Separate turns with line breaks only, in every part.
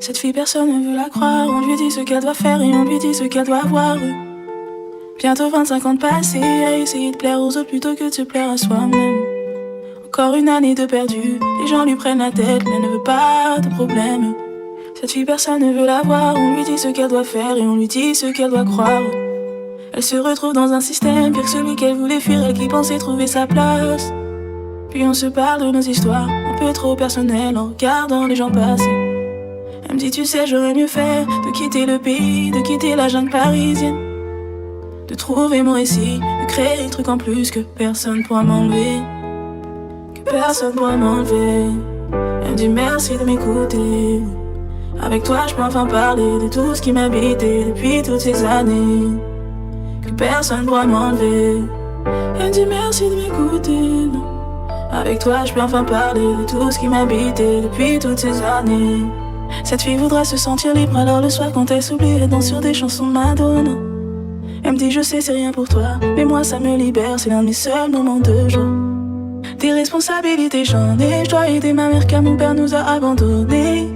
Cette fille personne ne veut la croire. On lui dit ce qu'elle doit faire et on lui dit ce qu'elle doit avoir. Bientôt 25 ans de passé à essayer de plaire aux autres plutôt que de se plaire à soi-même. Encore une année de perdu, les gens lui prennent la tête mais elle ne veut pas de problème. Cette fille personne ne veut la voir. On lui dit ce qu'elle doit faire et on lui dit ce qu'elle doit croire. Elle se retrouve dans un système pire que celui qu'elle voulait fuir, elle qui pensait trouver sa place. Puis on se parle de nos histoires, un peu trop personnelles en regardant les gens passer. Elle me dit tu sais j'aurais mieux fait de quitter le pays, de quitter la jungle parisienne, de trouver mon récit, de créer des trucs en plus que personne pourra m'enlever, que personne pourra m'enlever. Elle me dit merci de m'écouter. Avec toi je peux enfin parler de tout ce qui m'habitait depuis toutes ces années, que personne pourra m'enlever. Elle me dit merci de m'écouter. Avec toi je peux enfin parler de tout ce qui m'habitait depuis toutes ces années. Cette fille voudra se sentir libre, alors le soir quand elle s'oublie, elle danse sur des chansons de Madonna. Elle me dit je sais c'est rien pour toi, mais moi ça me libère, c'est l'un de mes seuls moments de joie. Des responsabilités j'en ai, je dois aider ma mère car mon père nous a abandonnés.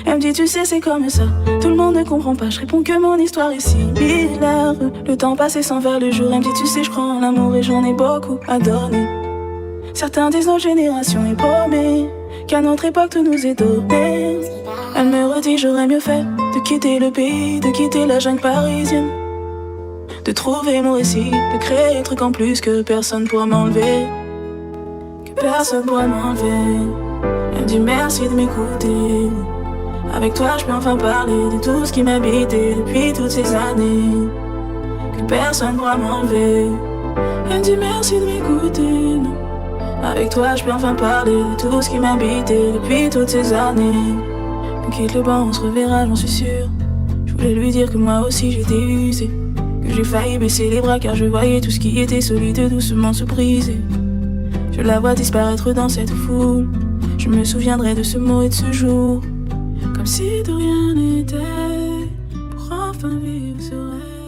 Elle me dit tu sais c'est comme ça, tout le monde ne comprend pas, je réponds que mon histoire est similaire. Le temps passé sans faire le jour, elle me dit tu sais je crois en l'amour et j'en ai beaucoup à donner. Certains disent notre génération est paumée, qu'à notre époque tout nous est donné. Elle me redit j'aurais mieux fait de quitter le pays, de quitter la jungle parisienne, de trouver mon récit, de créer un truc en plus que personne pourra m'enlever, que personne pourra m'enlever. Elle me dit merci de m'écouter. Avec toi je peux enfin parler de tout ce qui m'habitait depuis toutes ces années, que personne pourra m'enlever. Elle me dit merci de m'écouter. Avec toi je peux enfin parler de tout ce qui m'habitait depuis toutes ces années. On quitte le banc, on se reverra, j'en suis sûr. Je voulais lui dire que moi aussi j'étais usé, que j'ai failli baisser les bras car je voyais tout ce qui était solide doucement se briser. Je la vois disparaître dans cette foule, je me souviendrai de ce mot et de ce jour, comme si de rien n'était, pour enfin vivre ce rêve.